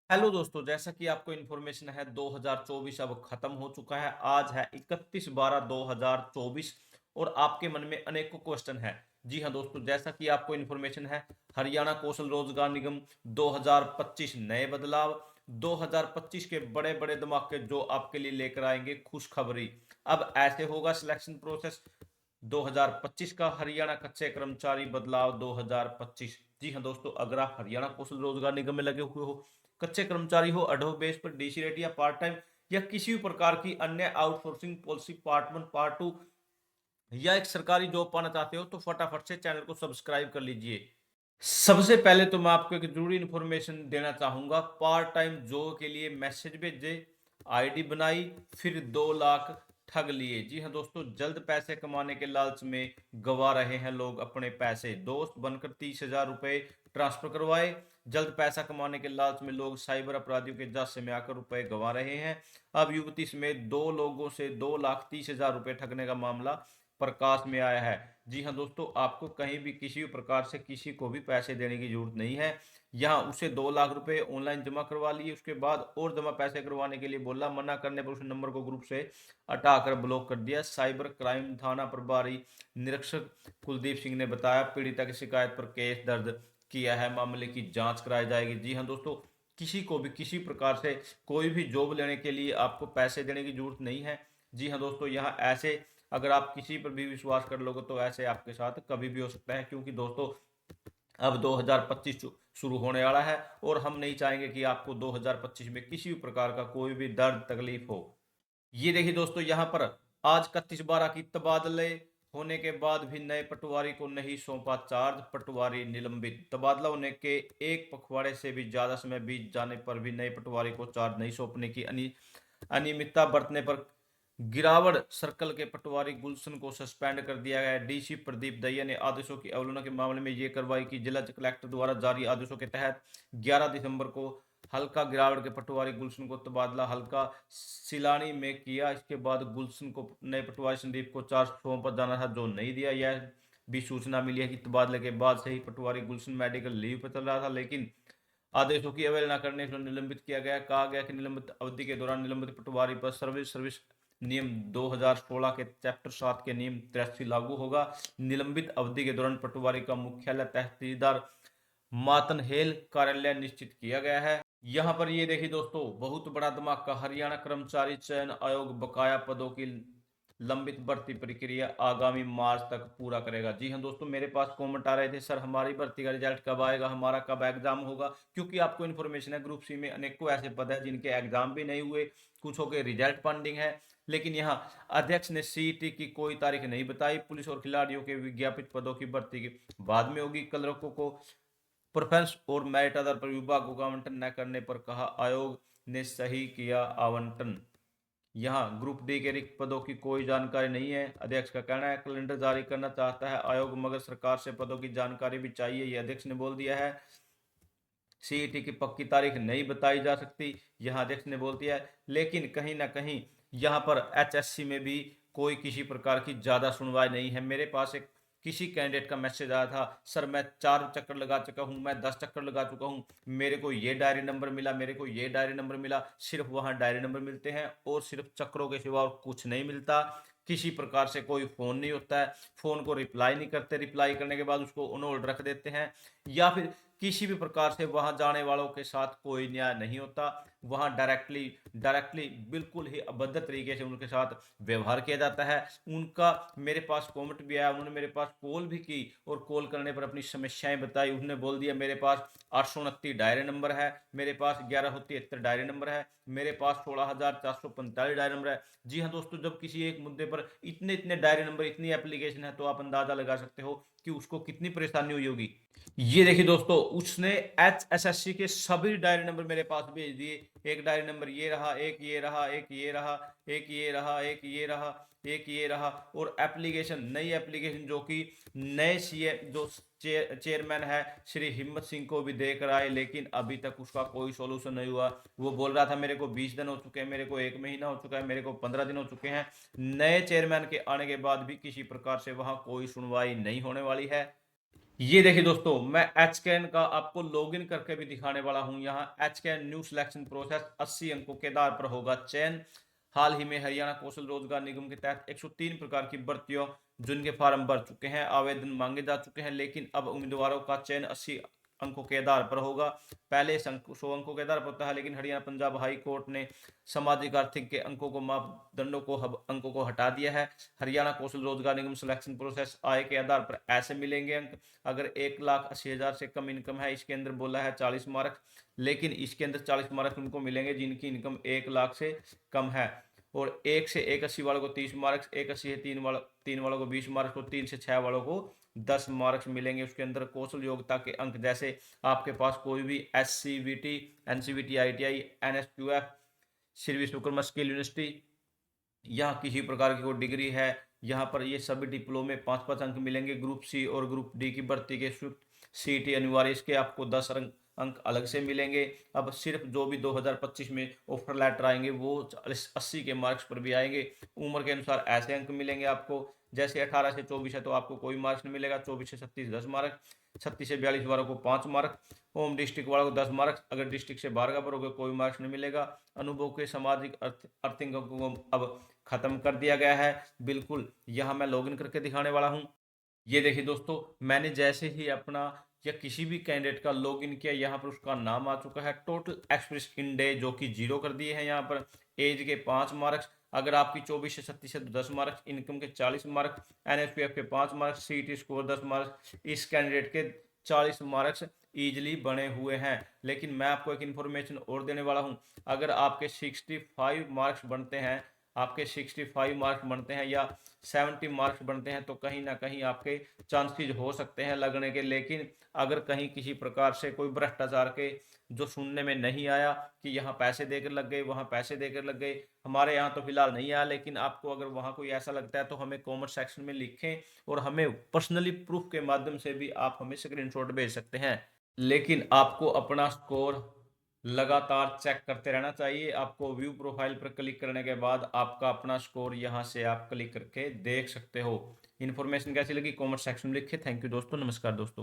Hello दोस्तों, जैसा कि आपको इन्फॉर्मेशन है 2024 अब खत्म हो चुका है। आज है 31/12/2024 और आपके मन में अनेकों क्वेश्चन है। जी हाँ दोस्तों, जैसा कि आपको इन्फॉर्मेशन है, हरियाणा कौशल रोजगार निगम 2025 नए बदलाव, 2025 के बड़े बड़े धमाके जो आपके लिए लेकर आएंगे खुशखबरी। अब ऐसे होगा सिलेक्शन प्रोसेस 2025 का हरियाणा कच्चे कर्मचारी बदलाव 2025। जी हाँ दोस्तों, अगर आप हरियाणा कौशल रोजगार निगम में लगे हुए हो, कच्चे कर्मचारी हो, अडोब बेस पर डीसी रेट या पार्ट टाइम या किसी भी प्रकार की अन्य outsourcing policy part one part two या एक सरकारी जॉब पाना चाहते हो तो फटाफट से चैनल को सब्सक्राइब कर लीजिए। सबसे पहले तो मैं आपको एक जरूरी इंफॉर्मेशन देना चाहूंगा। पार्ट टाइम जॉब के लिए मैसेज भेजे, आईडी बनाई, फिर 2 लाख ठग लिए। जी हाँ दोस्तों, जल्द पैसे कमाने के लालच में गवा रहे हैं लोग अपने पैसे। दोस्त बनकर 30,000 रुपए ट्रांसफर करवाए। जल्द पैसा कमाने के लालच में लोग साइबर अपराधियों के जाल में आकर रुपए गवा रहे हैं। अब युवती समेत 2 लोगों से 2,30,000 रुपए ठगने का मामला प्रकाश में आया है। जी हाँ दोस्तों, आपको कहीं भी किसी भी प्रकार से किसी को भी पैसे देने की जरूरत नहीं है। यहाँ उसे 2 लाख रुपए ऑनलाइन जमा करवा लिए, उसके बाद और जमा पैसे करवाने के लिए बोला। मना करने पर उस नंबर को ग्रुप से हटाकर ब्लॉक कर दिया। साइबर क्राइम थाना प्रभारी निरीक्षक कुलदीप सिंह ने बताया, पीड़िता की शिकायत पर केस दर्ज किया है, मामले की जांच कराई जाएगी। जी हाँ दोस्तों, किसी को भी किसी प्रकार से कोई भी जॉब लेने के लिए आपको पैसे देने की जरूरत नहीं है। जी हाँ दोस्तों, यहाँ ऐसे अगर आप किसी पर भी विश्वास कर लोगे तो ऐसे आपके साथ कभी भी हो सकता है, क्योंकि दोस्तों अब 2025 शुरू होने वाला है और हम नहीं चाहेंगे कि आपको 2025 में किसी भी प्रकार का कोई भी दर्द तकलीफ हो। ये देखिए दोस्तों, यहाँ पर आज 31/12 की तबादले होने के बाद भी नए पटवारी को नहीं सौंपा चार्ज, पटवारी निलंबित। तबादला होने के एक पखवाड़े से भी ज्यादा समय बीत जाने पर भी नए पटवारी को चार्ज नहीं सौंपने की अनियमितता बरतने पर गिरावड़ सर्कल के पटवारी गुलशन को सस्पेंड कर दिया गया है। डीसी प्रदीप दहिया ने आदेशों की अवहेलना के मामले में ये कार्रवाई की। जिला कलेक्टर द्वारा जारी आदेशों के तहत 11 दिसंबर को हल्का गिरावड़ के पटवारी गुलशन को तबादला हल्का सिलानी में किया। इसके बाद गुलशन को नए पटवारी संदीप को चार्ज सौंपा जाना था, जो नहीं दिया। यह भी सूचना मिली है कि तबादले के बाद से ही पटवारी गुलशन मेडिकल लीव पर चल रहा था, लेकिन आदेशों की अवहेलना करने से निलंबित किया गया। कहा गया कि निलंबित अवधि के दौरान निलंबित पटवारी पर सर्विस नियम 2016 के चैप्टर 7 के नियम 83 लागू होगा। निलंबित अवधि के दौरान पटवारी का मुख्यालय तहसीलदार मातनहेल कार्यालय निश्चित किया गया है। यहाँ पर ये देखिए दोस्तों, बहुत बड़ा धमाका। हरियाणा कर्मचारी चयन आयोग बकाया पदों की लंबित भर्ती प्रक्रिया आगामी मार्च तक पूरा करेगा। जी हाँ दोस्तों, मेरे पास कमेंट आ रहे थे, सर हमारी भर्ती का रिजल्ट कब आएगा, हमारा कब एग्जाम होगा। क्योंकि आपको इन्फॉर्मेशन है, ग्रुप सी में अनेकों ऐसे पद है जिनके एग्जाम भी नहीं हुए, कुछ के रिजल्ट पेंडिंग है। लेकिन यहाँ अध्यक्ष ने सीईटी की कोई तारीख नहीं बताई। पुलिस और खिलाड़ियों के विज्ञापित पदों की भर्ती की बाद में होगी। क्लर्कों को प्रेफरेंस और मेरिट आधार पर विभागों का आवंटन न करने पर कहा, आयोग ने सही किया आवंटन। यहाँ ग्रुप डी के रिक्त पदों की कोई जानकारी नहीं है। अध्यक्ष का कहना है कैलेंडर जारी करना चाहता है आयोग, मगर सरकार से पदों की जानकारी भी चाहिए, ये अध्यक्ष ने बोल दिया है। सीईटी की पक्की तारीख नहीं बताई जा सकती, यहाँ अध्यक्ष ने बोल दिया है। लेकिन कहीं ना कहीं यहाँ पर एचएससी में भी कोई किसी प्रकार की ज्यादा सुनवाई नहीं है। मेरे पास एक किसी कैंडिडेट का मैसेज आया था, सर मैं 4 चक्कर लगा चुका हूँ, मैं 10 चक्कर लगा चुका हूँ, मेरे को ये डायरी नंबर मिला, मेरे को ये डायरी नंबर मिला। सिर्फ वहां डायरी नंबर मिलते हैं और सिर्फ चक्रों के सिवा और कुछ नहीं मिलता। किसी प्रकार से कोई फोन नहीं होता है, फोन को रिप्लाई नहीं करते, रिप्लाई करने के बाद उसको ऑन होल्ड रख देते हैं, या फिर किसी भी प्रकार से वहां जाने वालों के साथ कोई न्याय नहीं होता। वहां डायरेक्टली डायरेक्टली बिल्कुल ही अभद्र तरीके से उनके साथ व्यवहार किया जाता है। उनका मेरे पास कमेंट भी आया, उन्होंने मेरे पास कॉल भी की और कॉल करने पर अपनी समस्याएं बताई। उन्होंने बोल दिया मेरे पास 829 डायरी नंबर है, मेरे पास 1173 डायरी नंबर है, मेरे पास 16,445 डायरी नंबर है। जी हाँ दोस्तों, जब किसी एक मुद्दे पर इतने इतने डायरी नंबर, इतनी एप्लीकेशन है, तो आप अंदाजा लगा सकते हो कि उसको कितनी परेशानी हुई होगी। ये देखिए दोस्तों, उसने एचएसएससी के सभी डायरी नंबर मेरे पास भेज दिए। एक डायरी नंबर ये रहा, एक ये रहा, एक ये रहा, एक ये रहा, एक ये रहा, एक ये रहा। और एप्लीकेशन, नई एप्लीकेशन जो कि नए सीए जो चेयरमैन है श्री हिम्मत सिंह को भी देकर आए, लेकिन अभी तक उसका कोई सोल्यूशन नहीं हुआ। वो बोल रहा था मेरे को 20 दिन हो चुके हैं, मेरे को 1 महीना हो चुका है, मेरे को 15 दिन हो चुके हैं। नए चेयरमैन के आने के बाद भी किसी प्रकार से वहां कोई सुनवाई नहीं होने वाली है। ये देखिए दोस्तों, मैं एचकेएन का आपको लॉगिन करके भी दिखाने वाला हूँ। यहाँ एचकेएन न्यू सिलेक्शन प्रोसेस 80 अंकों के आधार पर होगा चयन। हाल ही में हरियाणा कौशल रोजगार निगम के तहत 103 प्रकार की भर्तियों जिनके फॉर्म भर चुके हैं, आवेदन मांगे जा चुके हैं, लेकिन अब उम्मीदवारों का चयन 80 अंकों के आधार पर होगा। पहले 100 अंकों के आधार पर होता है, लेकिन हरियाणा पंजाब हाई कोर्ट ने सामाजिक आर्थिक के अंकों को मापदंडों को अंकों को हटा दिया है। हरियाणा कौशल रोजगार निगम सिलेक्शन प्रोसेस आय के आधार पर ऐसे मिलेंगे अंक। अगर 1,80,000 से कम इनकम है, इसके अंदर बोला है 40 मार्क, लेकिन इसके अंदर 40 मार्क उनको मिलेंगे जिनकी इनकम 1 लाख से कम है। और 1 से 180 वालों को 30 मार्क्स, 180 से 3 वालों को 20 मार्क्स और 3 से 6 वालों को 10 मार्क्स मिलेंगे। उसके अंदर कौशल योग्यता के अंक जैसे आपके पास कोई भी SCVT, NCVT, ITI, NSQF, Shri Vishwakarma skill university, यहाँ किसी प्रकार की कोई डिग्री है, यहाँ पर ये सभी डिप्लोमे 5-5 अंक मिलेंगे। ग्रुप सी और ग्रुप डी की भर्ती के सीटी अनिवार्य, इसके आपको 10 अंक अलग से मिलेंगे। अब सिर्फ जो भी 2025 में ऑफर लेटर आएंगे वो 80 के मार्क्स पर भी आएंगे। उम्र के अनुसार ऐसे अंक मिलेंगे आपको, जैसे 18 से 24 है तो आपको कोई मार्क्स नहीं मिलेगा, 24 से 36 10 मार्क, 36 से 42 वालों को 5 मार्क, होम डिस्ट्रिक्ट वालों को 10 मार्क्स, अगर डिस्ट्रिक्ट से बाहर का भरोगे कोई मार्क्स नहीं मिलेगा। अनुभव के सामाजिक अर्थिंग को अब खत्म कर दिया गया है। बिल्कुल यहाँ मैं लॉगिन करके दिखाने वाला हूँ। ये देखिए दोस्तों, मैंने जैसे ही अपना या किसी भी कैंडिडेट का लॉगिन किया, यहाँ पर उसका नाम आ चुका है। टोटल एक्सप्रेस इन डे जो कि 0 कर दिए हैं। यहाँ पर एज के 5 मार्क्स, अगर आपकी 24 से 36 है तो 10 मार्क्स, इनकम के 40 मार्क्स, NSPF के 5 मार्क्स, CET स्कोर 10 मार्क्स, इस कैंडिडेट के 40 मार्क्स ईजिली बने हुए हैं। लेकिन मैं आपको एक इन्फॉर्मेशन और देने वाला हूँ, अगर आपके 65 मार्क्स बनते हैं, आपके 65 मार्क्स बनते हैं या 70 मार्क्स बनते हैं, तो कहीं ना कहीं आपके चांसेस हो सकते हैं लगने के। लेकिन अगर कहीं किसी प्रकार से कोई भ्रष्टाचार के, जो सुनने में नहीं आया कि यहाँ पैसे देकर लग गए, वहाँ पैसे देकर लग गए, हमारे यहाँ तो फिलहाल नहीं आया, लेकिन आपको अगर वहाँ कोई ऐसा लगता है तो हमें कमेंट सेक्शन में लिखें और हमें पर्सनली प्रूफ के माध्यम से भी आप हमें स्क्रीनशॉट भेज सकते हैं। लेकिन आपको अपना स्कोर लगातार चेक करते रहना चाहिए। आपको व्यू प्रोफाइल पर क्लिक करने के बाद आपका अपना स्कोर यहाँ से आप क्लिक करके देख सकते हो। इन्फॉर्मेशन कैसी लगी कमेंट सेक्शन में लिखिए। थैंक यू दोस्तों, नमस्कार दोस्तों।